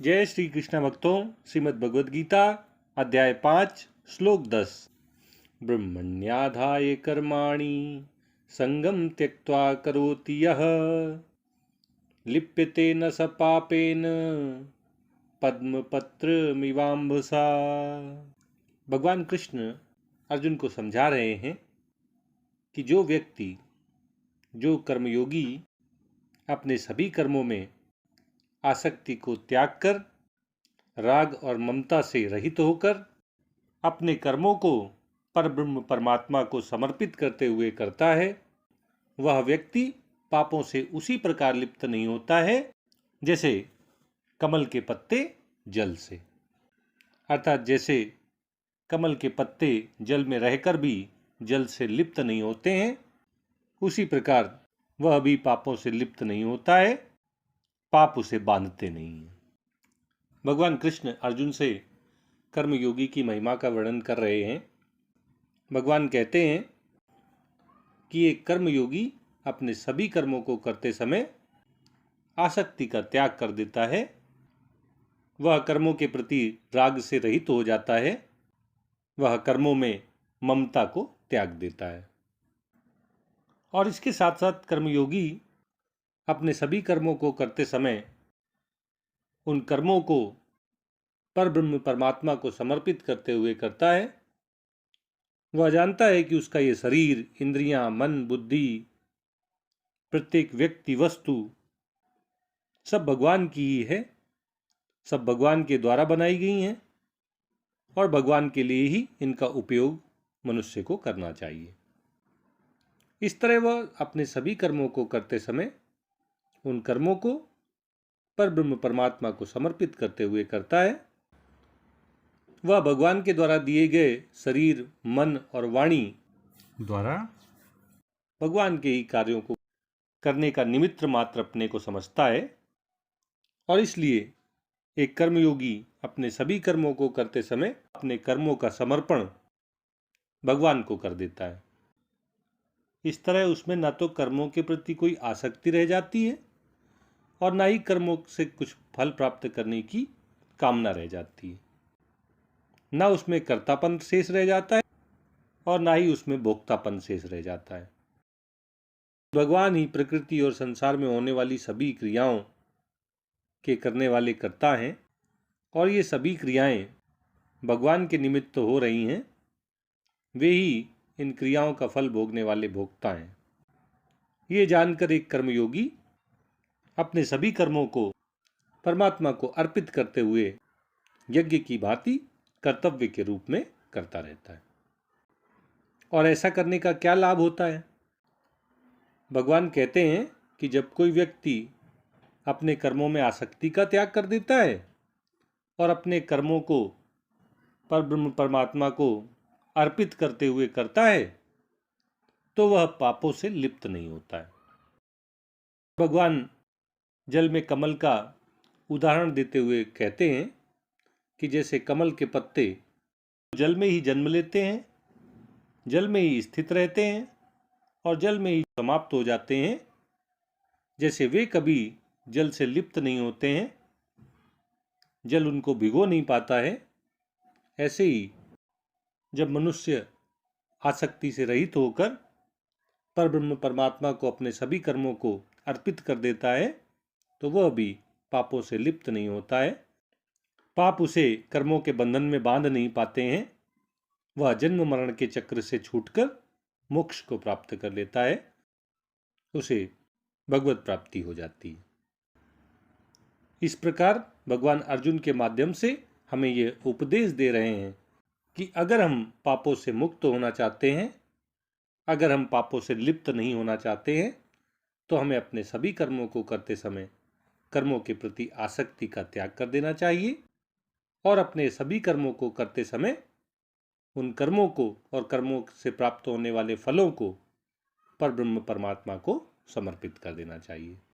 जय श्री कृष्ण भक्तों, श्रीमद् भगवद गीता अध्याय 5 श्लोक 10। ब्रह्मण्याधाय कर्माणि संगम त्यक्त्वा करोति यः लिप्यते न स पापेन पद्मपत्रमिवाम्भसा। भगवान कृष्ण अर्जुन को समझा रहे हैं कि जो व्यक्ति, जो कर्मयोगी अपने सभी कर्मों में आसक्ति को त्याग कर राग और ममता से रहित होकर अपने कर्मों को परब्रह्म परमात्मा को समर्पित करते हुए करता है, वह व्यक्ति पापों से उसी प्रकार लिप्त नहीं होता है जैसे कमल के पत्ते जल से। अर्थात जैसे कमल के पत्ते जल में रहकर भी जल से लिप्त नहीं होते हैं, उसी प्रकार वह भी पापों से लिप्त नहीं होता है, पाप उसे बांधते नहीं है। भगवान कृष्ण अर्जुन से कर्मयोगी की महिमा का वर्णन कर रहे हैं। भगवान कहते हैं कि एक कर्मयोगी अपने सभी कर्मों को करते समय आसक्ति का त्याग कर देता है, वह कर्मों के प्रति राग से रहित हो जाता है, वह कर्मों में ममता को त्याग देता है। और इसके साथ साथ कर्मयोगी अपने सभी कर्मों को करते समय उन कर्मों को परब्रह्म परमात्मा को समर्पित करते हुए करता है। वह जानता है कि उसका ये शरीर, इंद्रियां, मन, बुद्धि, प्रत्येक व्यक्ति, वस्तु सब भगवान की ही है, सब भगवान के द्वारा बनाई गई हैं और भगवान के लिए ही इनका उपयोग मनुष्य को करना चाहिए। इस तरह वह अपने सभी कर्मों को करते समय उन कर्मों को परब्रह्म परमात्मा को समर्पित करते हुए करता है। वह भगवान के द्वारा दिए गए शरीर, मन और वाणी द्वारा भगवान के ही कार्यों को करने का निमित्त मात्र अपने को समझता है और इसलिए एक कर्मयोगी अपने सभी कर्मों को करते समय अपने कर्मों का समर्पण भगवान को कर देता है। इस तरह उसमें न तो कर्मों के प्रति कोई आसक्ति रह जाती है और ना ही कर्मों से कुछ फल प्राप्त करने की कामना रह जाती है। ना उसमें कर्तापन शेष रह जाता है और ना ही उसमें भोक्तापन शेष रह जाता है। भगवान ही प्रकृति और संसार में होने वाली सभी क्रियाओं के करने वाले कर्ता हैं और ये सभी क्रियाएं भगवान के निमित्त हो रही हैं, वे ही इन क्रियाओं का फल भोगने वाले भोक्ता हैं। ये जानकर एक कर्मयोगी अपने सभी कर्मों को परमात्मा को अर्पित करते हुए यज्ञ की भांति कर्तव्य के रूप में करता रहता है। और ऐसा करने का क्या लाभ होता है? भगवान कहते हैं कि जब कोई व्यक्ति अपने कर्मों में आसक्ति का त्याग कर देता है और अपने कर्मों को परब्रह्म परमात्मा को अर्पित करते हुए करता है, तो वह पापों से लिप्त नहीं होता है। भगवान जल में कमल का उदाहरण देते हुए कहते हैं कि जैसे कमल के पत्ते जल में ही जन्म लेते हैं, जल में ही स्थित रहते हैं और जल में ही समाप्त हो जाते हैं, जैसे वे कभी जल से लिप्त नहीं होते हैं, जल उनको भिगो नहीं पाता है, ऐसे ही जब मनुष्य आसक्ति से रहित होकर परब्रह्म परमात्मा को अपने सभी कर्मों को अर्पित कर देता है, तो वह भी पापों से लिप्त नहीं होता है। पाप उसे कर्मों के बंधन में बांध नहीं पाते हैं, वह जन्म मरण के चक्र से छूटकर मोक्ष को प्राप्त कर लेता है, उसे भगवत प्राप्ति हो जाती है। इस प्रकार भगवान अर्जुन के माध्यम से हमें यह उपदेश दे रहे हैं कि अगर हम पापों से मुक्त होना चाहते हैं, अगर हम पापों से लिप्त नहीं होना चाहते हैं, तो हमें अपने सभी कर्मों को करते समय कर्मों के प्रति आसक्ति का त्याग कर देना चाहिए और अपने सभी कर्मों को करते समय उन कर्मों को और कर्मों से प्राप्त होने वाले फलों को परब्रह्म परमात्मा को समर्पित कर देना चाहिए।